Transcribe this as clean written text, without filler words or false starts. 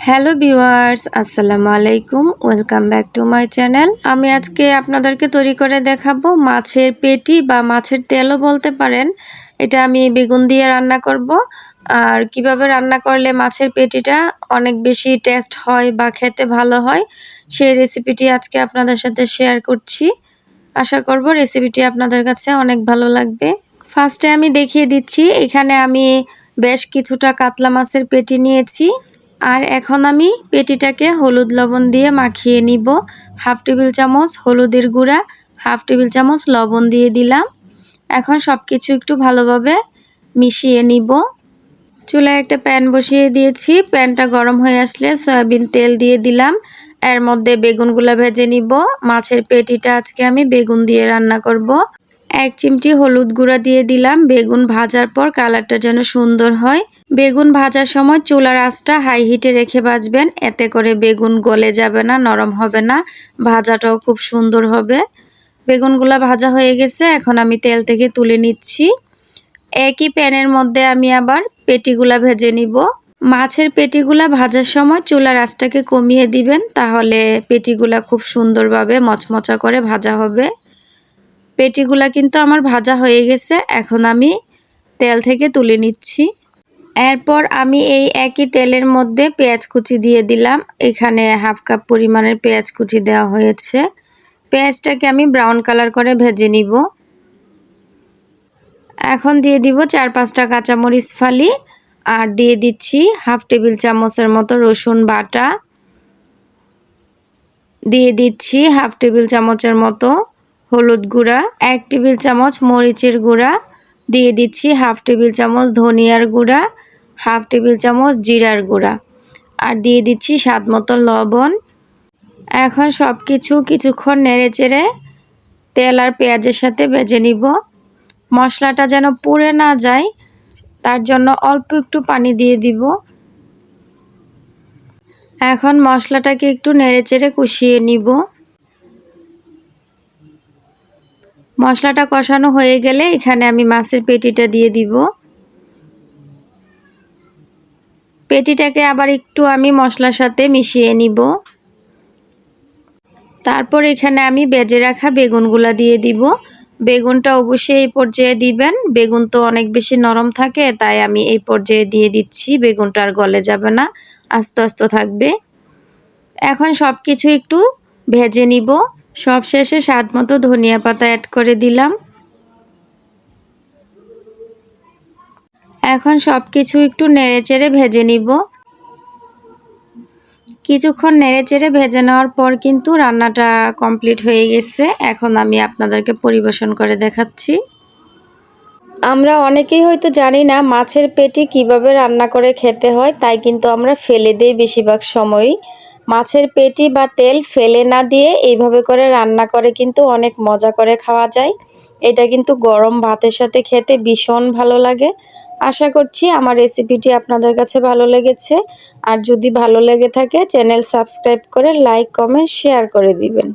Hello viewers, আসসালামু আলাইকুম। Welcome back to my channel. আমি আজকে আপনাদেরকে তৈরি করে দেখাবো মাছের পেটি বা মাছের তেলও বলতে পারেন। এটা আমি বেগুন দিয়ে রান্না করব। আর কিভাবে রান্না করলে মাছের পেটিটা অনেক বেশি টেস্ট হয় বা খেতে ভালো হয়, সেই রেসিপিটি আজকে আপনাদের সাথে শেয়ার করছি। আশা করব রেসিপিটি আপনাদের কাছে অনেক ভালো লাগবে। ফার্স্টে আমি দেখিয়ে দিচ্ছি, এখানে আমি বেশ কিছুটা কাতলা মাছের পেটি নিয়েছি। আর এখন আমি পেটিটাকে হলুদ লবণ দিয়ে মাখিয়ে নিব। হাফ টেবিল চামচ হলুদের গুঁড়া, হাফ টেবিল চামচ লবণ দিয়ে দিলাম। এখন সব কিছু একটু ভালোভাবে মিশিয়ে নিব। চুলায় একটা প্যান বসিয়ে দিয়েছি। প্যানটা গরম হয়ে আসলে সয়াবিন তেল দিয়ে দিলাম। এর মধ্যে বেগুনগুলো ভেজে নিব। মাছের পেটিটা আজকে আমি বেগুন দিয়ে রান্না করব। 1 চিমটি হলুদ গুঁড়া দিয়ে দিলাম। বেগুন ভাজার পর কালারটা যেন সুন্দর হয়। বেগুন ভাজার সময় চুলার আঁচটা হাই হিটে রেখে ভাজবেন, এতে করে বেগুন গলে যাবে না, নরম হবে না, ভাজাটাও খুব সুন্দর হবে। বেগুনগুলা ভাজা হয়ে গেছে, এখন আমি তেল থেকে তুলে নিচ্ছি। একই প্যানের মধ্যে আমি আবার পেটিগুলা ভেজে নিব। মাছের পেটিগুলা ভাজার সময় চুলার আঁচটাকে কমিয়ে দিবেন, তাহলে পেটিগুলা খুব সুন্দরভাবে মচমচা করে ভাজা হবে। পেটিগুলা কিন্তু আমার ভাজা হয়ে গেছে, এখন আমি তেল থেকে তুলে নিচ্ছি। এরপর আমি এই একই তেলের মধ্যে পেঁয়াজ কুচি দিয়ে দিলাম। এখানে হাফ কাপ পরিমাণের পেঁয়াজ কুচি দেওয়া হয়েছে। পেঁয়াজটাকে আমি ব্রাউন কালার করে ভেজে নিব। এখন দিয়ে দিব 4-5টা কাঁচামরিচ ফালি, আর দিয়ে দিচ্ছি হাফ টেবিল চামচের মতো রসুন বাটা, দিয়ে দিচ্ছি হাফ টেবিল চামচের মতো হলুদ গুঁড়া, 1 টেবিল চামচ মরিচের গুঁড়া, দিয়ে দিচ্ছি হাফ টেবিল চামচ ধনিয়ার গুঁড়া, হাফ টেবিল চামচ জিরার গুঁড়া, আর দিয়ে দিচ্ছি স্বাদ মতো লবণ। এখন সব কিছুক্ষণ নেড়েচেড়ে তেল আর পেঁয়াজের সাথে ভেজে নিব। মশলাটা যেন পুড়ে না যায়, তার জন্য অল্প একটু পানি দিয়ে দিব। এখন মশলাটাকে একটু নেড়েচেড়ে কষিয়ে নিব। মশলাটা কষানো হয়ে গেলে এখানে আমি মাছের পেটিটা দিয়ে দিব। পেটিটাকে আবার একটু আমি মশলার সাথে মিশিয়ে নিব। তারপর এখানে আমি ভেজে রাখা বেগুনগুলা দিয়ে দিব। বেগুনটা অবশ্যই এই পর্যায়ে দিবেন। বেগুন তো অনেক বেশি নরম থাকে, তাই আমি এই পর্যায়ে দিয়ে দিচ্ছি। বেগুনটা আর গলে যাবে না, আস্তে আস্তে থাকবে। এখন সব কিছু একটু ভেজে নিব। সবশেষে স্বাদ মতো ধনিয়া পাতা অ্যাড করে দিলাম। এখন সব কিছু একটু নেড়েচেড়ে ভেজে নিব। কিছুক্ষণ নেড়েচেড়ে ভেজে নেওয়ার পর কিন্তু রান্নাটা কমপ্লিট হয়ে গেছে। এখন আমি আপনাদেরকে পরিবেশন করে দেখাচ্ছি। আমরা অনেকেই হয়তো জানি না মাছের পেটি কিভাবে রান্না করে খেতে হয়, তাই কিন্তু আমরা ফেলে দিই বেশিরভাগ সময়ই। মাছের পেটি বা তেল ফেলে না দিয়ে এইভাবে করে রান্না করে কিন্তু অনেক মজা করে খাওয়া যায়। এটা কিন্তু গরম ভাতের সাথে খেতে ভীষণ ভালো লাগে। আশা করছি আমার রেসিপিটি আপনাদের কাছে ভালো লেগেছে। আর যদি ভালো লেগে থাকে চ্যানেল সাবস্ক্রাইব করে লাইক, কমেন্ট, শেয়ার করে দিবেন।